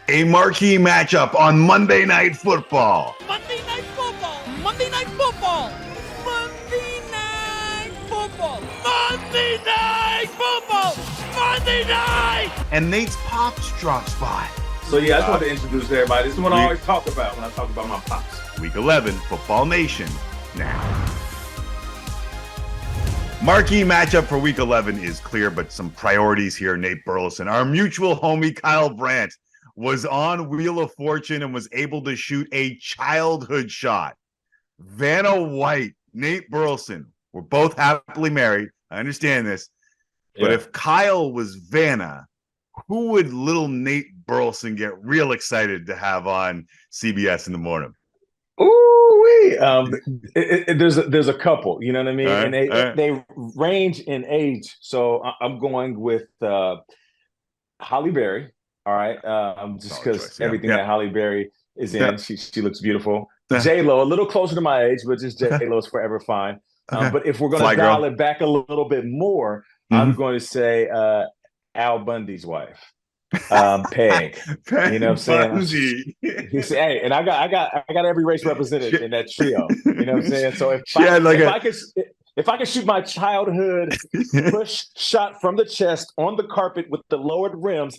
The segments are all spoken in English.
A marquee matchup on Monday Night Football. Monday Night Football. Monday Night Football. Monday Night Football. Monday Night Football. Monday Night. And Nate's Pops drops by. So yeah, I just want to introduce everybody. This is what I always talk about when I talk about my pops. Week 11, Football Nation now. Marquee matchup for Week 11 is clear, but some priorities here. Nate Burleson, our mutual homie Kyle Brandt, was on Wheel of Fortune and was able to shoot a childhood shot. Vanna White, Nate Burleson, we're both happily married. I understand this. But if Kyle was Vanna, who would little Nate Burleson get real excited to have on CBS in the morning? Ooh, there's a couple, you know what I mean? Right, and they range in age. So I'm going with Holly Berry. All right, just because everything that Holly Berry is in, she looks beautiful. J-Lo, a little closer to my age, but just J-Lo is forever fine. But if we're going to dial it back a little bit more, I'm going to say Al Bundy's wife, Peg. You know what I'm saying? He said, "Hey," and I got every race represented in that trio. You know what I'm saying? So if I could shoot my childhood push shot from the chest on the carpet with the lowered rims,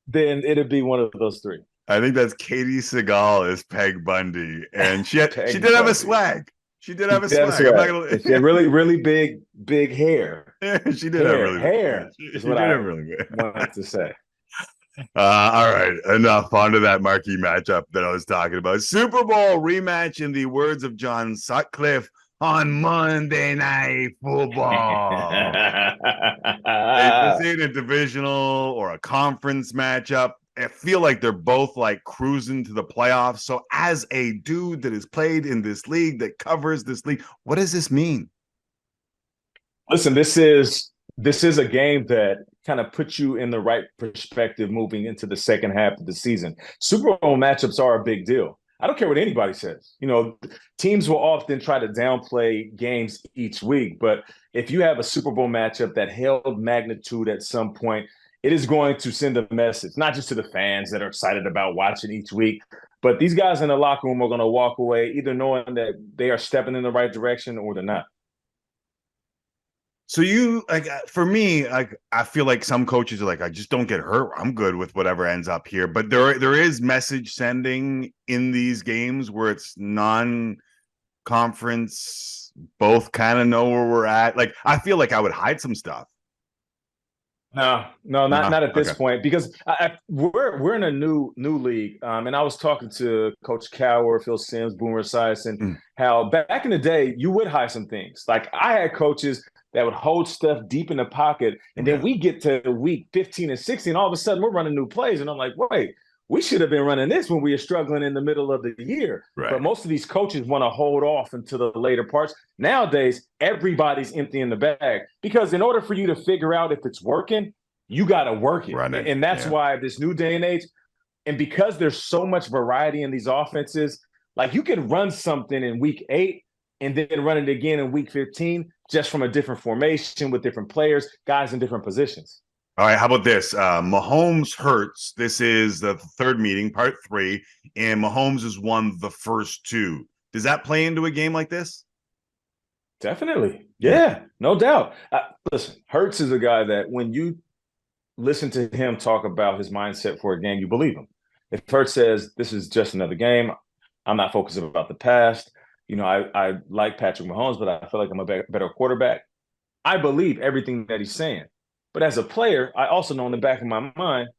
then it'd be one of those three. I think that's Katie Seagal as Peg Bundy, and she did have a swag. She did have a swag. She had really big hair. She did have really hair. Is what I really wanted to say. All right, enough. On to that marquee matchup that I was talking about. Super Bowl rematch, in the words of John Sutcliffe, on Monday Night Football. This ain't a divisional or a conference matchup. I feel like they're both like cruising to the playoffs. So as a dude that has played in this league, that covers this league, what does this mean? Listen, this is a game that kind of puts you in the right perspective moving into the second half of the season. Super Bowl matchups are a big deal. I don't care what anybody says. You know, teams will often try to downplay games each week, but if you have a Super Bowl matchup that held magnitude at some point, it is going to send a message, not just to the fans that are excited about watching each week, but these guys in the locker room are going to walk away either knowing that they are stepping in the right direction or they're not. So for me, I feel like some coaches are like, I just don't get hurt. I'm good with whatever ends up here. But there is message sending in these games where it's non-conference. Both kind of know where we're at. Like, I feel like I would hide some stuff. No, not at this point, because we're in a new league. And I was talking to Coach Cower, Phil Simms, Boomer Esiason, how back in the day you would hide some things. Like, I had coaches that would hold stuff deep in the pocket, and then we get to week 15 and 16, all of a sudden we're running new plays, and I'm like, wait, we should have been running this when we were struggling in the middle of the year. Right. But most of these coaches want to hold off until the later parts. Nowadays, everybody's emptying the bag, because in order for you to figure out if it's working, you got to work it. And that's why this new day and age, and because there's so much variety in these offenses, like, you can run something in week 8 and then run it again in week 15, just from a different formation with different players, guys in different positions. All right, how about this? Mahomes hurts. This is the third meeting, part 3, and Mahomes has won the first 2. Does that play into a game like this? Definitely. Yeah, no doubt. Listen, Hurts is a guy that when you listen to him talk about his mindset for a game, you believe him. If Hurts says, this is just another game, I'm not focused about the past. You know, I like Patrick Mahomes, but I feel like I'm a better quarterback. I believe everything that he's saying. But as a player, I also know in the back of my mind,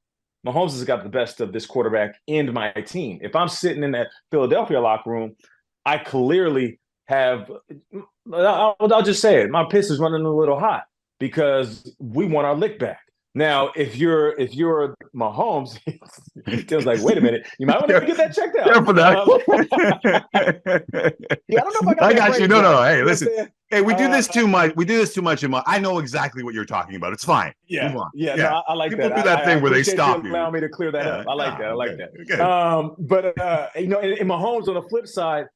Mahomes has got the best of this quarterback and my team. If I'm sitting in that Philadelphia locker room, I clearly have – I'll just say it. My piss is running a little hot because we want our lick back. Now, if you're Mahomes, Tim's like, wait a minute, you might want to get that checked out. Careful now. Yeah, I don't know if I got you. No. Hey, listen. Hey, we do this too much. I know exactly what you're talking about. It's fine. Yeah. No, I like People that. People do that thing where they stop you. Allow me to clear that up. I like that. I like that. Okay. But you know, in Mahomes, on the flip side,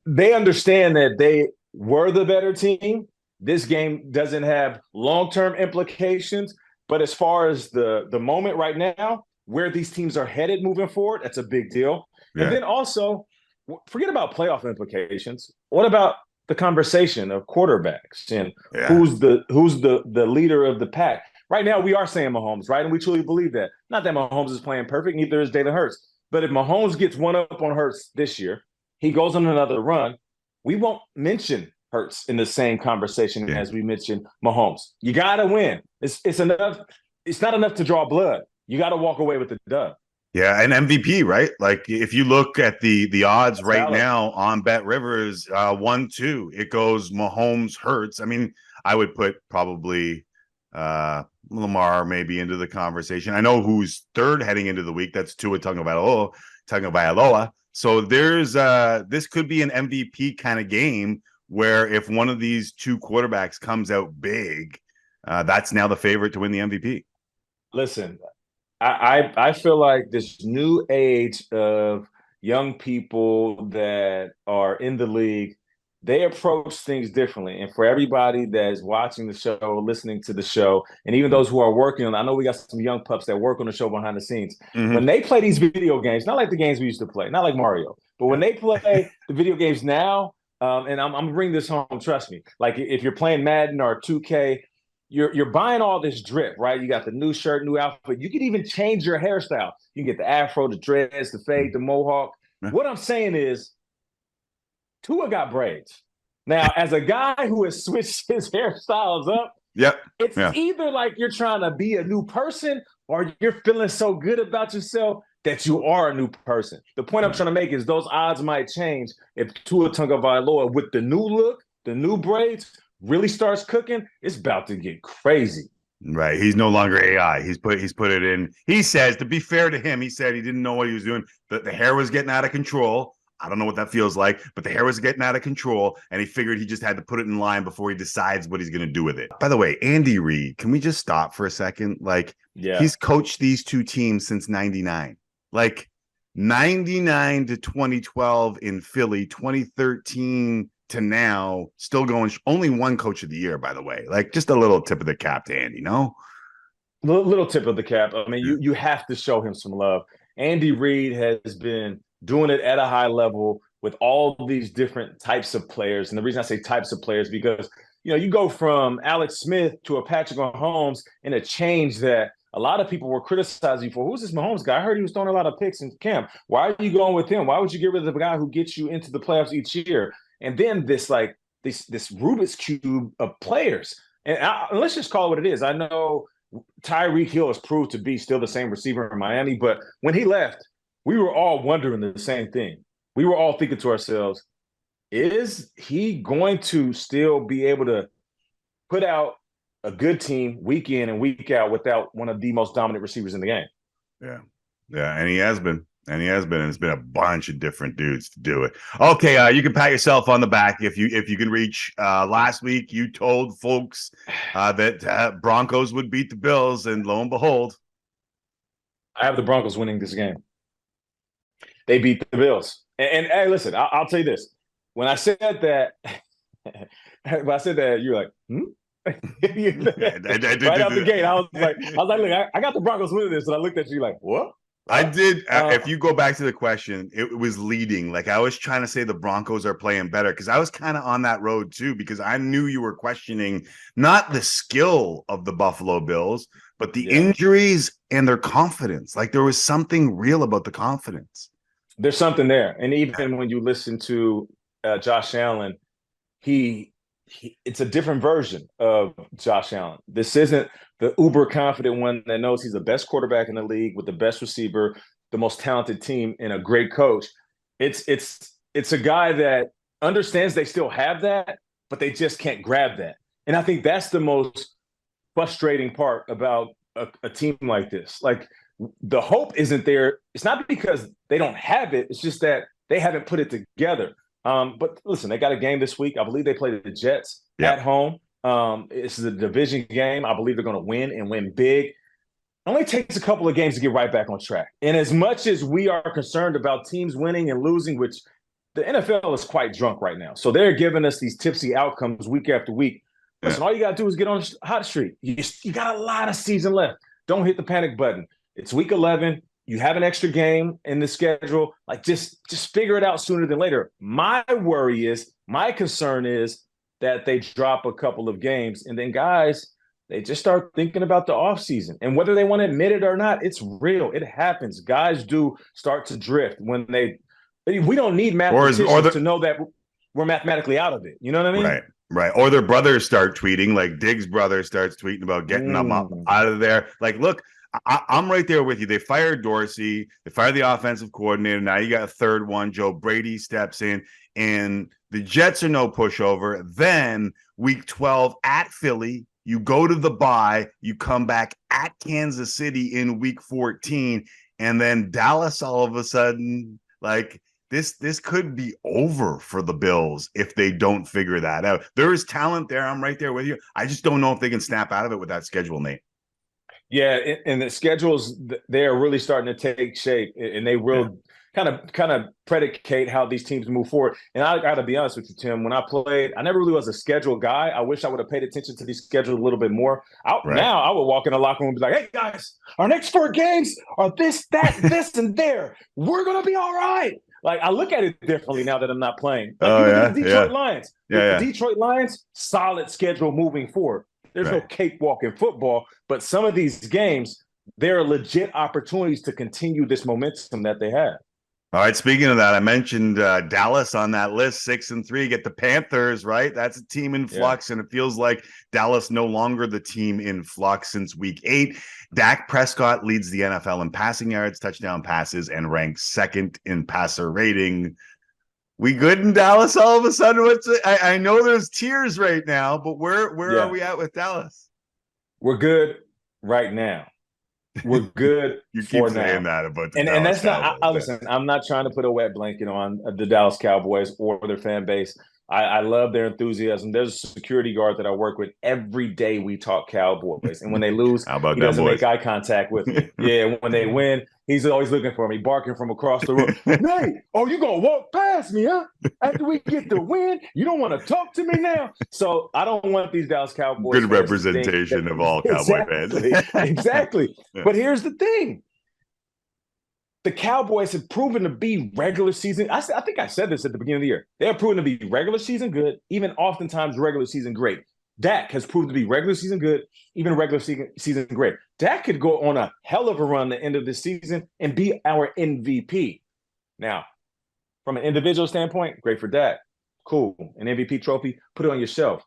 they understand that they were the better team. This game doesn't have long-term implications, but as far as the moment right now, where these teams are headed moving forward, that's a big deal. Yeah. And then also, forget about playoff implications. What about the conversation of quarterbacks and who's the leader of the pack? Right now, we are saying Mahomes, right? And we truly believe that. Not that Mahomes is playing perfect, neither is Jalen Hurts. But if Mahomes gets one up on Hurts this year, he goes on another run, we won't mention Hurts in the same conversation as we mentioned Mahomes. You got to win. It's enough. It's not enough to draw blood. You got to walk away with the dub. Yeah, and MVP, right? Like if you look at the odds right now on Bet Rivers, 1-2, it goes Mahomes, Hurts. I mean, I would put probably Lamar maybe into the conversation. I know who's third heading into the week. That's Tua Tagovailoa. So there's this could be an MVP kind of game where if one of these two quarterbacks comes out big, that's now the favorite to win the MVP. Listen, I feel like this new age of young people that are in the league, they approach things differently. And for everybody that's watching the show, listening to the show, and even those who are working on, I know we got some young pups that work on the show behind the scenes. When they play these video games, not like the games we used to play, not like Mario, but when they play the video games now, and I'm going to bring this home, trust me. Like if you're playing Madden or 2K, you're buying all this drip, right? You got the new shirt, new outfit. You can even change your hairstyle. You can get the afro, the dreads, the fade, the mohawk. What I'm saying is, Tua got braids. Now, as a guy who has switched his hairstyles up, it's either like you're trying to be a new person or you're feeling so good about yourself that you are a new person. The point I'm trying to make is those odds might change if Tua Tagovailoa with the new look, the new braids, really starts cooking. It's about to get crazy. Right. He's no longer AI. He's put it in. He says, to be fair to him, he said he didn't know what he was doing. The hair was getting out of control. I don't know what that feels like, but the hair was getting out of control, and he figured he just had to put it in line before he decides what he's going to do with it. By the way, Andy Reid, can we just stop for a second? Like, he's coached these two teams since 99. Like, 99 to 2012 in Philly, 2013 to now, still going, only one coach of the year, by the way. Like, just a little tip of the cap to Andy, no? Little tip of the cap. I mean, you have to show him some love. Andy Reid has been doing it at a high level with all these different types of players. And the reason I say types of players, because, you go from Alex Smith to a Patrick Mahomes in a change that a lot of people were criticizing for. Who's this Mahomes guy? I heard he was throwing a lot of picks in camp. Why are you going with him? Why would you get rid of the guy who gets you into the playoffs each year? And then this Rubik's Cube of players. And let's just call it what it is. I know Tyreek Hill has proved to be still the same receiver in Miami, but when he left, we were all wondering the same thing. We were all thinking to ourselves, is he going to still be able to put out a good team week in and week out without one of the most dominant receivers in the game? Yeah, and he has been. And it's been a bunch of different dudes to do it. Okay, you can pat yourself on the back if you can reach. Last week, you told folks that Broncos would beat the Bills, and lo and behold, I have the Broncos winning this game. They beat the Bills. And hey, listen, I'll tell you this. When I said that, you're like, right out the gate, I was like, look, I got the Broncos winning this. And I looked at you like, what? I did. If you go back to the question, it was leading. Like I was trying to say the Broncos are playing better because I was kind of on that road too, because I knew you were questioning not the skill of the Buffalo Bills, but the injuries and their confidence. Like there was something real about the confidence. There's something there. And even when you listen to Josh Allen, it's a different version of Josh Allen. This isn't the uber confident one that knows he's the best quarterback in the league with the best receiver, the most talented team, and a great coach. It's a guy that understands they still have that, but they just can't grab that. And I think that's the most frustrating part about a team like this. Like the hope isn't there. It's not because they don't have it. It's just that they haven't put it together. But listen, they got a game this week. I believe they play the Jets at home. This is a division game. I believe they're going to win and win big. It only takes a couple of games to get right back on track. And as much as we are concerned about teams winning and losing, which the NFL is quite drunk right now. So they're giving us these tipsy outcomes week after week. Listen, all you got to do is get on a hot streak. You got a lot of season left. Don't hit the panic button. It's week 11. You have an extra game in the schedule. Like, just figure it out sooner than later. My concern is that they drop a couple of games, and then guys, they just start thinking about the offseason. And whether they want to admit it or not, it's real. It happens. Guys do start to drift when we don't need mathematicians to know that we're mathematically out of it. You know what I mean? Right. Or their brothers start tweeting, like Diggs' brother starts tweeting about getting them up out of there. Like, look, I'm right there with you. They fired Dorsey. They fired the offensive coordinator. Now you got a third one. Joe Brady steps in, and the Jets are no pushover. Then week 12 at Philly, you go to the bye. You come back at Kansas City in week 14, and then Dallas all of a sudden, like, this could be over for the Bills if they don't figure that out. There is talent there. I'm right there with you. I just don't know if they can snap out of it with that schedule, Nate. Yeah, and the schedules, they are really starting to take shape, and they will kind of predicate how these teams move forward. And I got to be honest with you, Tim, when I played, I never really was a schedule guy. I wish I would have paid attention to these schedules a little bit more. Now I would walk in the locker room and be like, hey, guys, our next 4 games are this, that, this, and there. We're going to be all right. Like, I look at it differently now that I'm not playing. Like, the Detroit Lions. The Detroit Lions, solid schedule moving forward. There's no cakewalk in football, but some of these games, there are legit opportunities to continue this momentum that they have. All right, speaking of that, I mentioned Dallas on that list, 6-3. Get the Panthers, right? That's a team in flux, and it feels like Dallas no longer the team in flux since week 8. Dak Prescott leads the NFL in passing yards, touchdown passes, and ranks 2nd in passer rating. We good in Dallas all of a sudden? I know there's tears right now, but where are we at with Dallas? We're good right now. We're good. You keep saying that about the and that's Cowboys. not. Listen, I'm not trying to put a wet blanket on the Dallas Cowboys or their fan base. I love their enthusiasm. There's a security guard that I work with every day. We talk Cowboys, and when they lose, he doesn't make eye contact with me. Yeah, when they win, he's always looking for me, barking from across the room. Hey, you gonna walk past me, huh? After we get the win, you don't want to talk to me now. So I don't want these Dallas Cowboys. Good representation of all Cowboy fans. Exactly. But here's the thing. The Cowboys have proven to be regular season. I think I said this at the beginning of the year. They have proven to be regular season good, even oftentimes regular season great. Dak has proven to be regular season good, even regular season great. Dak could go on a hell of a run at the end of this season and be our MVP. Now, from an individual standpoint, great for Dak. Cool. An MVP trophy, put it on your shelf.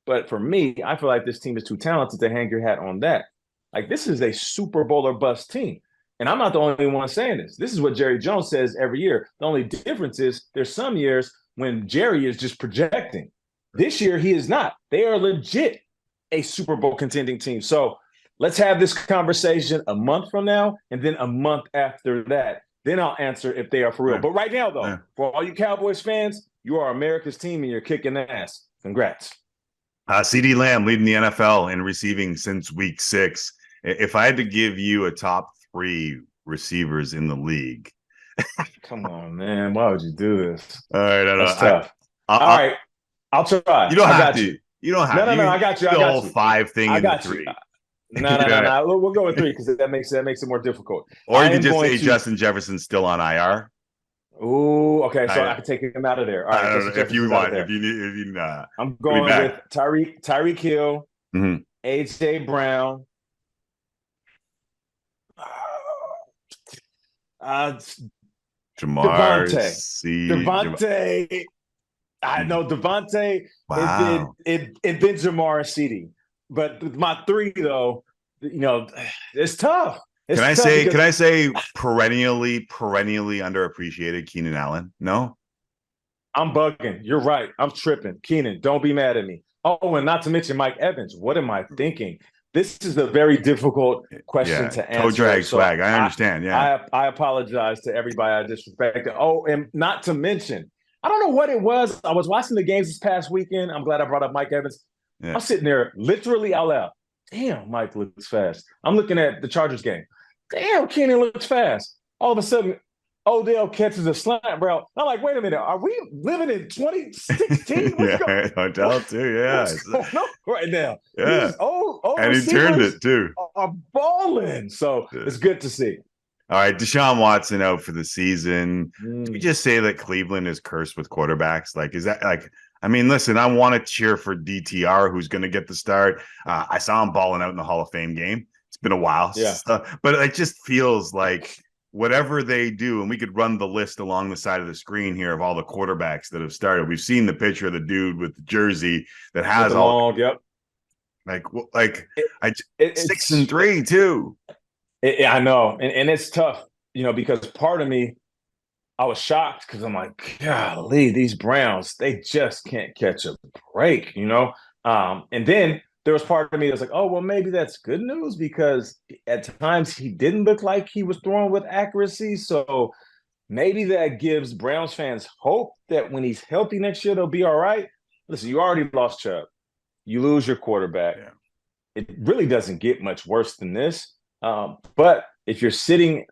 But for me, I feel like this team is too talented to hang your hat on that. Like, this is a Super Bowl or bust team. And I'm not the only one saying this. This is what Jerry Jones says every year. The only difference is there's some years when Jerry is just projecting. This year, he is not. They are legit a Super Bowl contending team. So let's have this conversation a month from now, and then a month after that. Then I'll answer if they are for real. But right now, though, for all you Cowboys fans, you are America's team, and you're kicking ass. Congrats. CeeDee Lamb leading the NFL in receiving since week 6. If I had to give you a top 3 receivers in the league. Come on, man. Why would you do this? All right. That's tough. All right. I'll try. You don't have to. You don't have to. No, I got you. The whole 5 thing in the 3. No. We'll go with 3 because that makes it more difficult. Or you can just say Justin Jefferson's still on IR. Ooh, okay. So I can take him out of there. All right. If you want. If you I'm going with Tyreek Hill, AJ Brown. Jamar, Devontae. I know Devontae. Wow. It then Jamar and CeeDee. But my 3 though, it's tough. Can I say perennially underappreciated Keenan Allen? No? I'm bugging. You're right. I'm tripping. Keenan, don't be mad at me. Oh, and not to mention Mike Evans. What am I thinking? This is a very difficult question to answer. Toe drag swag. I understand. I apologize to everybody I disrespected. Oh, and not to mention, I don't know what it was. I was watching the games this past weekend. I'm glad I brought up Mike Evans. Yeah. I'm sitting there literally out loud. Damn, Mike looks fast. I'm looking at the Chargers game. Damn, Keenan looks fast. All of a sudden, Odell catches a slant, bro. I'm like, wait a minute, are we living in 2016? Yeah, Odell too. Yeah, what's going on right now? yeah, These old and he turned receivers it too. are balling. So it's good to see. All right, Deshaun Watson out for the season. Do we just say that Cleveland is cursed with quarterbacks? Like, is that like? I mean, listen, I want to cheer for DTR, who's going to get the start. I saw him balling out in the Hall of Fame game. It's been a while, but it just feels like whatever they do, and we could run the list along the side of the screen here of all the quarterbacks that have started. We've seen the picture of the dude with the jersey that has all, it's 6-3 too. I know, and it's tough, because part of me, I was shocked because I'm like, golly, these Browns, they just can't catch a break, And then there was part of me that's like, oh, well, maybe that's good news because at times he didn't look like he was throwing with accuracy. So maybe that gives Browns fans hope that when he's healthy next year, they'll be all right. Listen, you already lost Chubb. You lose your quarterback. Yeah. It really doesn't get much worse than this. But if you're sitting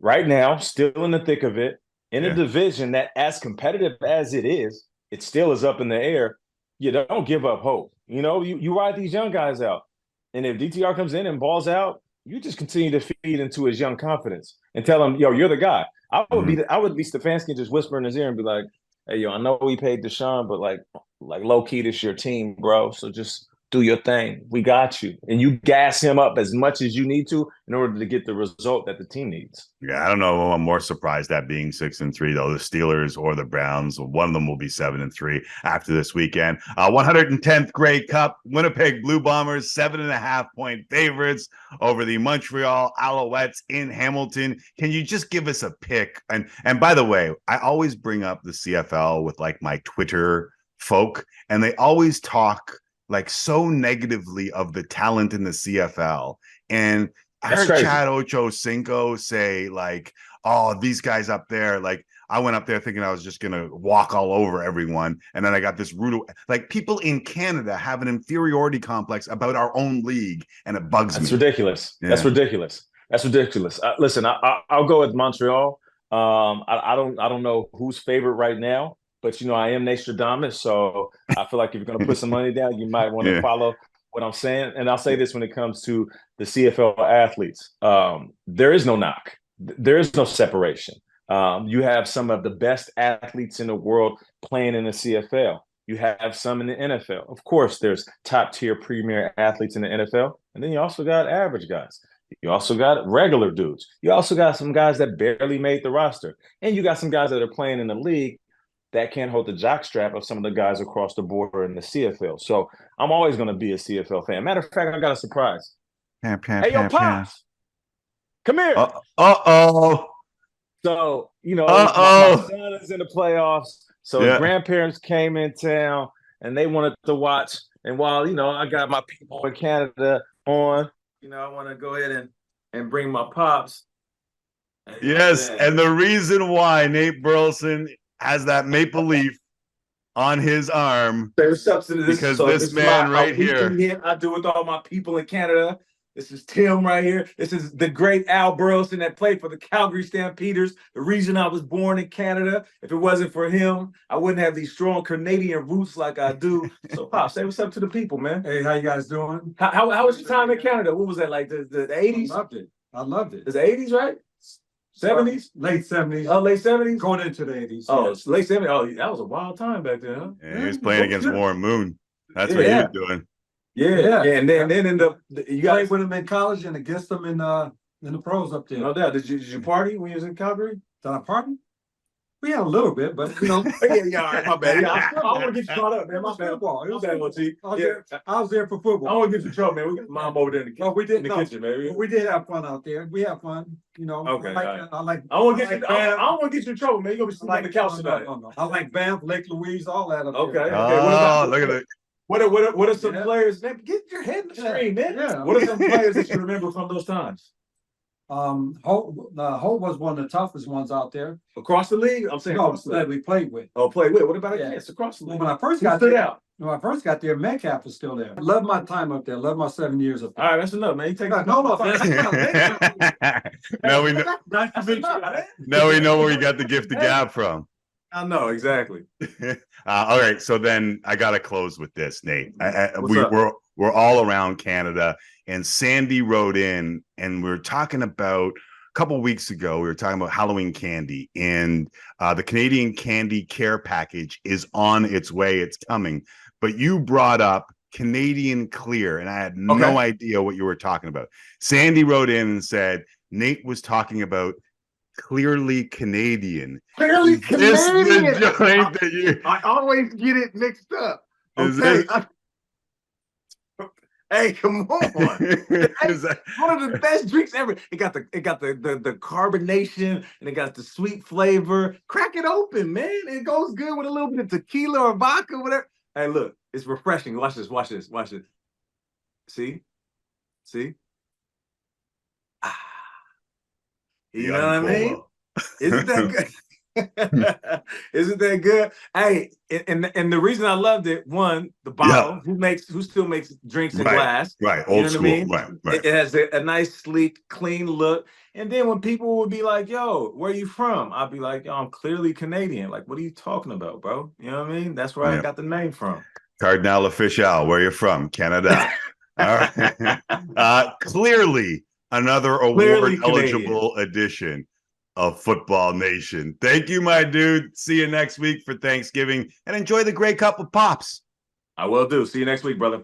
right now, still in the thick of it, in a division that as competitive as it still is up in the air, you don't give up hope. You ride these young guys out. And if DTR comes in and balls out, you just continue to feed into his young confidence and tell him, yo, you're the guy. I would be Stefanski just whisper in his ear and be like, hey, yo, I know we paid Deshaun, but like low key, this your team, bro. So just do your thing. We got you. And you gas him up as much as you need to in order to get the result that the team needs. Yeah, I don't know. I'm more surprised at being 6-3, though. The Steelers or the Browns, one of them will be 7-3 after this weekend. 110th Grey Cup, Winnipeg Blue Bombers, 7.5-point favorites over the Montreal Alouettes in Hamilton. Can you just give us a pick? And by the way, I always bring up the CFL with like my Twitter folk, and they always talk like so negatively of the talent in the CFL. And I heard Chad Ochocinco say like, oh, these guys up there, like I went up there thinking I was just going to walk all over everyone. And then I got this rude, like people in Canada have an inferiority complex about our own league. And it bugs me. That's ridiculous. Yeah. That's ridiculous. Listen, I'll go with Montreal. I don't know who's favorite right now. But, I am Nostradamus, so I feel like if you're going to put some money down, you might want to follow what I'm saying. And I'll say this when it comes to the CFL athletes. There is no knock. There is no separation. You have some of the best athletes in the world playing in the CFL. You have some in the NFL. Of course, there's top-tier premier athletes in the NFL. And then you also got average guys. You also got regular dudes. You also got some guys that barely made the roster. And you got some guys that are playing in the league that can't hold the jockstrap of some of the guys across the border in the CFL. So I'm always going to be a CFL fan. Matter of fact, I got a surprise. Hey, yo, Pops, come here. Uh-oh. So, my son is in the playoffs. So his grandparents came in town and they wanted to watch. And while, I got my people in Canada on, I want to go ahead and bring my Pops. Yes, and the reason why Nate Burleson has that maple leaf on his arm because this man right here. I do with all my people in Canada. This is Tim right here. This is the great Al Burleson that played for the Calgary Stampeders. The reason I was born in Canada. If it wasn't for him, I wouldn't have these strong Canadian roots like I do. So, Pop, say what's up to the people, man. Hey, how you guys doing? How was your time in Canada? What was that, like the 80s? I loved it. It's the 80s, right? 70s? Late 70s. Oh, late 70s? Going into the 80s. Oh, yes. Late 70s. Oh, that was a wild time back then, huh? Yeah, he was playing against Warren Moon. That's what he was doing. Yeah. And then in you played with him in college and against them in the pros up there. No doubt. Did you party when you was in Calgary? Did I party? We had a little bit, but all right, my bad. I want to get you caught up, man. My bad. Football. It was football. I was there for football. I don't want to get you in trouble, man. We got mom over there in the kitchen, man. We did have fun out there. We have fun, Okay. I don't want to get you in trouble, man. You're gonna be sleeping on the couch tonight. No. I like Banff, Lake Louise, all that up there. Okay. Oh, look at it. What are some players? Man, get your head in the screen, man. Yeah. What are some players that you remember from those times? Hope was one of the toughest ones out there. Across the league? I'm saying that we played with. Oh, played with. What about against across the league? When I first got stood there, out. When I first got there, Metcalf was still there. Love my time up there. Love my 7 years up there. All right, that's enough, man. You take No, Now we know. Nice to meet you. Now we know where you got the gift of gab from. I know exactly. All right, so then I got to close with this, Nate. What's up? We're all around Canada, and Sandy wrote in, and we were talking about a couple weeks ago. We were talking about Halloween candy, and the Canadian Candy Care Package is on its way. It's coming, but you brought up Canadian Clear, and I had no idea what you were talking about. Sandy wrote in and said Nate was talking about Clearly Canadian. Clearly Canadian. Is the joint that you... I always get it mixed up. Is Okay. it? Hey, come on. Is that... One of the best drinks ever. It got the carbonation and it got the sweet flavor. Crack it open, man. It goes good with a little bit of tequila or vodka, whatever. Hey, look, it's refreshing. Watch this, watch this, watch this. See? See? Ah. You know what I mean? Isn't that good? Isn't that good? Hey, and the reason I loved it, one, the bottle, who still makes drinks in glass. Right, old school. I mean? Right. It has a nice, sleek, clean look. And then when people would be like, yo, where you from? I'd be like, yo, I'm clearly Canadian. Like, what are you talking about, bro? You know what I mean? That's where I got the name from. Cardinal Official, where you from? Canada. All right. Clearly another award-eligible edition of Football Nation. Thank you, my dude. See you next week for Thanksgiving, and enjoy the Grey Cup of Pops. I will do. See you next week, brother.